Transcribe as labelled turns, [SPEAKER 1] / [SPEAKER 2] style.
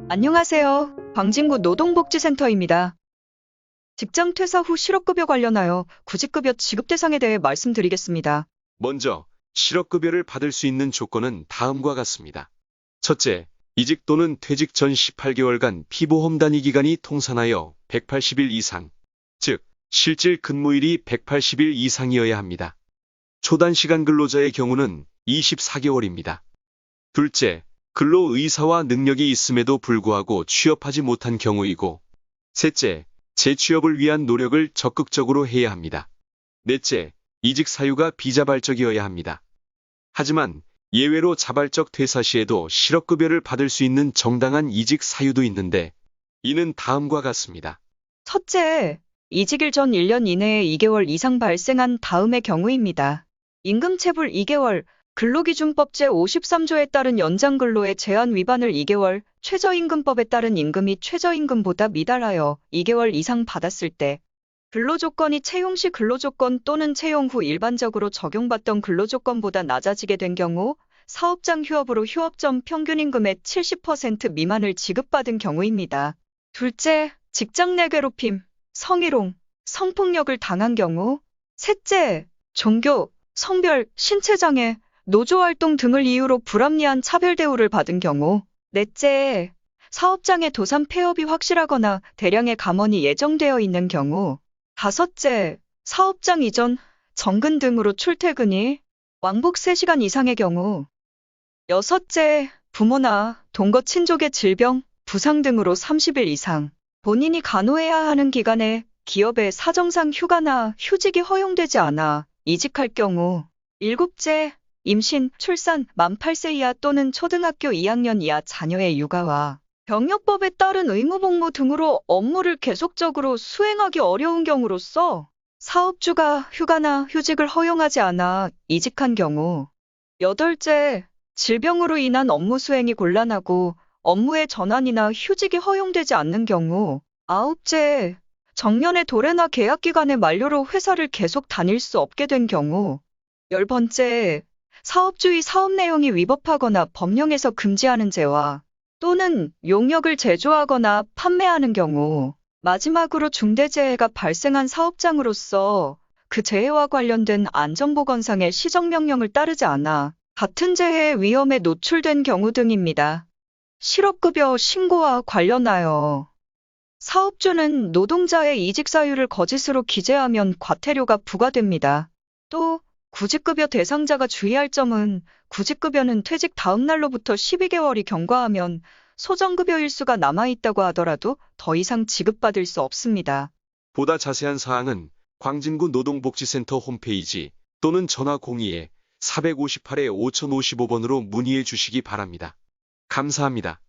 [SPEAKER 1] 안녕하세요. 광진구 노동복지센터입니다. 직장 퇴사 후 실업급여 관련하여 구직급여 지급 대상에 대해 말씀드리겠습니다.
[SPEAKER 2] 먼저 실업급여를 받을 수 있는 조건은 다음과 같습니다. 첫째, 이직 또는 퇴직 전 18개월간 피보험 단위 기간이 통산하여 180일 이상, 즉 실질 근무일이 180일 이상이어야 합니다. 초단시간 근로자의 경우는 24개월입니다. 둘째, 근로 의사와 능력이 있음에도 불구하고 취업하지 못한 경우이고, 셋째, 재취업을 위한 노력을 적극적으로 해야 합니다. 넷째, 이직 사유가 비자발적이어야 합니다. 하지만 예외로 자발적 퇴사 시에도 실업급여를 받을 수 있는 정당한 이직 사유도 있는데, 이는 다음과 같습니다.
[SPEAKER 1] 첫째, 이직일 전 1년 이내에 2개월 이상 발생한 다음의 경우입니다. 임금체불 2개월, 근로기준법 제53조에 따른 연장근로의 제한 위반을 2개월, 최저임금법에 따른 임금이 최저임금보다 미달하여 2개월 이상 받았을 때, 근로조건이 채용 시 근로조건 또는 채용 후 일반적으로 적용받던 근로조건보다 낮아지게 된 경우, 사업장 휴업으로 휴업 전 평균임금의 70% 미만을 지급받은 경우입니다. 둘째, 직장 내 괴롭힘, 성희롱, 성폭력을 당한 경우. 셋째, 종교, 성별, 신체장애, 노조활동 등을 이유로 불합리한 차별 대우를 받은 경우. 넷째, 사업장의 도산 폐업이 확실하거나 대량의 감원이 예정되어 있는 경우. 다섯째, 사업장 이전, 정근 등으로 출퇴근이 왕복 3시간 이상의 경우. 여섯째, 부모나 동거 친족의 질병, 부상 등으로 30일 이상 본인이 간호해야 하는 기간에 기업의 사정상 휴가나 휴직이 허용되지 않아 이직할 경우. 일곱째, 임신, 출산, 만 8세 이하 또는 초등학교 2학년 이하 자녀의 육아와 병역법에 따른 의무복무 등으로 업무를 계속적으로 수행하기 어려운 경우로서 사업주가 휴가나 휴직을 허용하지 않아 이직한 경우. 여덟째, 질병으로 인한 업무 수행이 곤란하고 업무의 전환이나 휴직이 허용되지 않는 경우. 아홉째, 정년의 도래나 계약 기간의 만료로 회사를 계속 다닐 수 없게 된 경우. 10번째, 사업주의 사업 내용이 위법하거나 법령에서 금지하는 죄와 또는 용역을 제조하거나 판매하는 경우. 마지막으로 중대재해가 발생한 사업장으로서 그 재해와 관련된 안전보건상의 시정명령을 따르지 않아 같은 재해의 위험에 노출된 경우 등입니다. 실업급여 신고와 관련하여 사업주는 노동자의 이직 사유를 거짓으로 기재하면 과태료가 부과됩니다. 또 구직급여 대상자가 주의할 점은 구직급여는 퇴직 다음 날로부터 12개월이 경과하면 소정급여 일수가 남아있다고 하더라도 더 이상 지급받을 수 없습니다.
[SPEAKER 2] 보다 자세한 사항은 광진구 노동복지센터 홈페이지 또는 전화 02-458-5055번으로 문의해 주시기 바랍니다. 감사합니다.